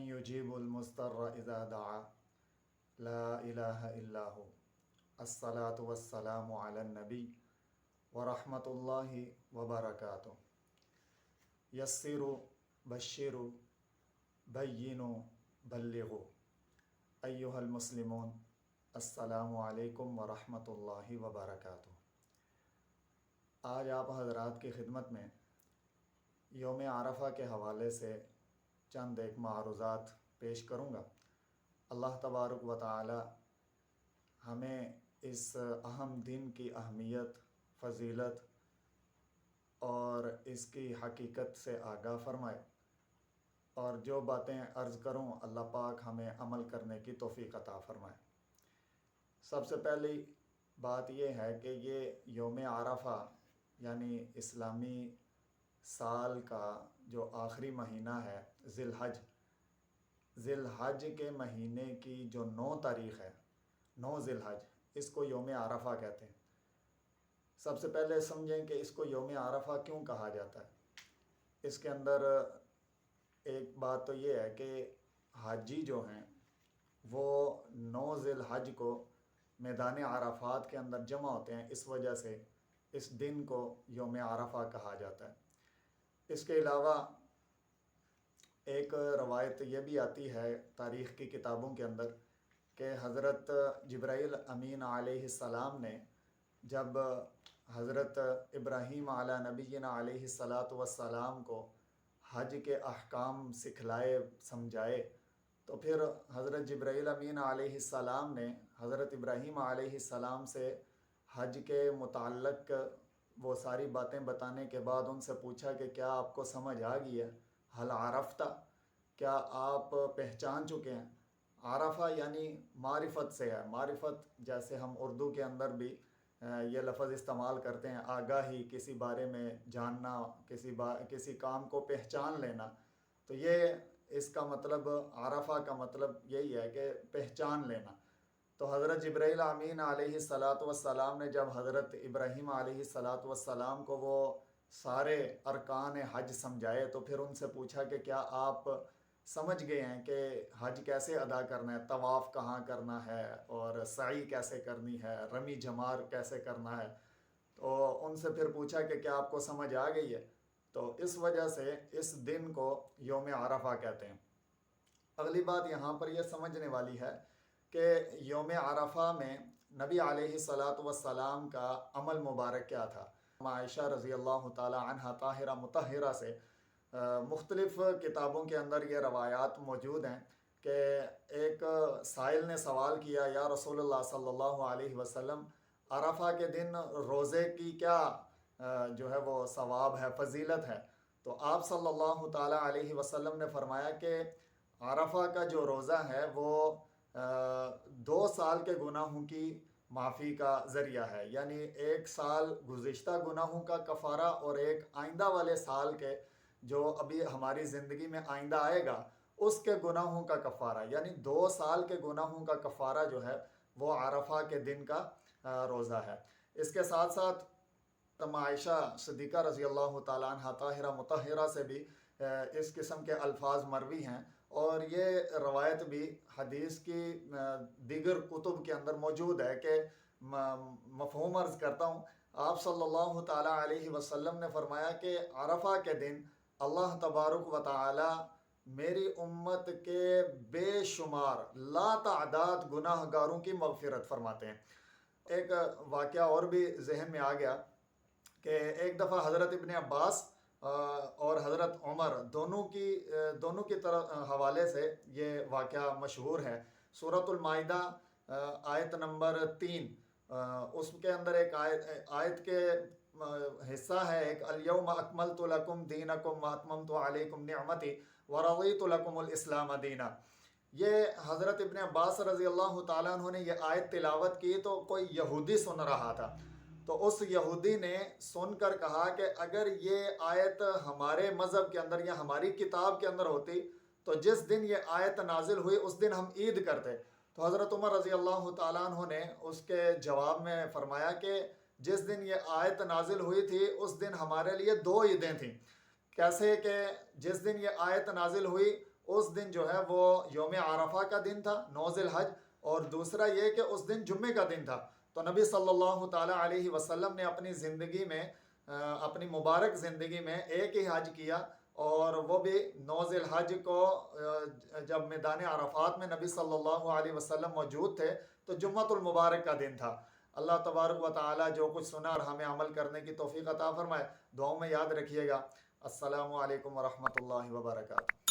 يجيب المضطر إذا دعا لا إله إلا هو الصلاة والسلام على النبي ورحمة الله وبركاته يسروا بشروا بينوا بلغوا أيها المسلمون السلام علیکم ورحمۃ اللہ وبرکاتہ۔ آج آپ حضرات کی خدمت میں یوم عرفہ کے حوالے سے چند ایک معروضات پیش کروں گا۔ اللہ تبارک و تعالی ہمیں اس اہم دن کی اہمیت، فضیلت اور اس کی حقیقت سے آگاہ فرمائے، اور جو باتیں عرض کروں اللہ پاک ہمیں عمل کرنے کی توفیق عطا فرمائے۔ سب سے پہلی بات یہ ہے کہ یہ یوم عرفہ یعنی اسلامی سال کا جو آخری مہینہ ہے ذی الحج کے مہینے کی جو 9 تاریخ ہے، 9 ذی الحج، اس کو یوم عرفہ کہتے ہیں۔ سب سے پہلے سمجھیں کہ اس کو یوم عرفہ کیوں کہا جاتا ہے۔ اس کے اندر ایک بات تو یہ ہے کہ حاجی جو ہیں وہ 9 ذی الحج کو میدان عرفات کے اندر جمع ہوتے ہیں، اس وجہ سے اس دن کو یوم عرفہ کہا جاتا ہے۔ اس کے علاوہ ایک روایت یہ بھی آتی ہے تاریخ کی کتابوں کے اندر کہ حضرت جبرائیل امین علیہ السلام نے جب حضرت ابراہیم علی نبینا علیہ السلام کو حج کے احکام سکھلائے، سمجھائے، تو پھر حضرت جبرائیل امین علیہ السلام نے حضرت ابراہیم علیہ السلام سے حج کے متعلق وہ ساری باتیں بتانے کے بعد ان سے پوچھا کہ کیا آپ کو سمجھ آ گئی ہے؟ حل عرفت، کیا آپ پہچان چکے ہیں؟ عرفہ یعنی معرفت سے ہے۔ معرفت جیسے ہم اردو کے اندر بھی یہ لفظ استعمال کرتے ہیں، آگاہی، کسی بارے میں جاننا، کسی کام کو پہچان لینا، تو یہ اس کا مطلب، عرفہ کا مطلب یہی ہے کہ پہچان لینا۔ تو حضرت جبرائیل امین علیہ السلام نے جب حضرت ابراہیم علیہ السلام کو وہ سارے ارکان حج سمجھائے تو پھر ان سے پوچھا کہ کیا آپ سمجھ گئے ہیں کہ حج کیسے ادا کرنا ہے، طواف کہاں کرنا ہے، اور سعی کیسے کرنی ہے، رمی جمار کیسے کرنا ہے؟ تو ان سے پھر پوچھا کہ کیا آپ کو سمجھ آ گئی ہے؟ تو اس وجہ سے اس دن کو یوم عرفہ کہتے ہیں۔ اگلی بات یہاں پر یہ سمجھنے والی ہے کہ یوم عرفہ میں نبی علیہ السلام کا عمل مبارک کیا تھا۔ عائشہ رضی اللہ تعالی عنہ طاہرہ مطہرہ سے مختلف کتابوں کے اندر یہ روایات موجود ہیں کہ ایک سائل نے سوال کیا، یا رسول اللہ صلی اللہ علیہ وسلم، عرفہ کے دن روزے کی کیا جو ہے وہ ثواب ہے، فضیلت ہے؟ تو آپ صلی اللہ تعالی علیہ وسلم نے فرمایا کہ عرفہ کا جو روزہ ہے وہ 2 سال کے گناہوں کی معافی کا ذریعہ ہے، یعنی 1 سال گزشتہ گناہوں کا کفارہ اور ایک آئندہ والے سال کے جو ابھی ہماری زندگی میں آئندہ آئے گا اس کے گناہوں کا کفارہ، یعنی 2 سال کے گناہوں کا کفارہ جو ہے وہ عرفہ کے دن کا روزہ ہے۔ اس کے ساتھ ساتھ عائشہ صدیقہ رضی اللہ تعالیٰ عنہ طاہرہ مطہرہ سے بھی اس قسم کے الفاظ مروی ہیں، اور یہ روایت بھی حدیث کی دیگر کتب کے اندر موجود ہے کہ مفہوم عرض کرتا ہوں، آپ صلی اللہ تعالیٰ علیہ وسلم نے فرمایا کہ عرفہ کے دن اللہ تبارک و تعالی میری امت کے بے شمار لا تعداد گناہ گاروں کی مغفرت فرماتے ہیں۔ ایک واقعہ اور بھی ذہن میں آ گیا کہ ایک دفعہ حضرت ابن عباس اور حضرت عمر دونوں کی طرف حوالے سے یہ واقعہ مشہور ہے۔ سورۃ المائدہ آیت نمبر 3، اس کے اندر ایک آیت کے حصہ ہے ایک، الیوم اکملت لکم دینکم واتممت علیکم نعمتی ورضیت لکم الاسلام دینا۔ یہ حضرت ابن عباس رضی اللہ تعالیٰ عنہ نے یہ آیت تلاوت کی تو کوئی یہودی سن رہا تھا، تو اس یہودی نے سن کر کہا کہ اگر یہ آیت ہمارے مذہب کے اندر یا ہماری کتاب کے اندر ہوتی تو جس دن یہ آیت نازل ہوئی اس دن ہم عید کرتے۔ تو حضرت عمر رضی اللہ تعالیٰ عنہ نے اس کے جواب میں فرمایا کہ جس دن یہ آیت نازل ہوئی تھی اس دن ہمارے لیے 2 عیدیں تھیں۔ کیسے کہ جس دن یہ آیت نازل ہوئی اس دن جو ہے وہ یوم عرفہ کا دن تھا 9 ذی الحج، اور دوسرا یہ کہ اس دن جمعے کا دن تھا۔ تو نبی صلی اللہ تعالیٰ علیہ وسلم نے اپنی زندگی میں اپنی مبارک زندگی میں ایک ہی حج کیا، اور وہ بھی 9 ذی الحج کو جب میدان عرفات میں نبی صلی اللہ علیہ وسلم موجود تھے تو جمعۃ المبارک کا دن تھا۔ اللہ تبارک و تعالیٰ جو کچھ سنا اور ہمیں عمل کرنے کی توفیق عطا فرمائے۔ دعاؤں میں یاد رکھیے گا۔ السلام علیکم ورحمۃ اللہ وبرکاتہ۔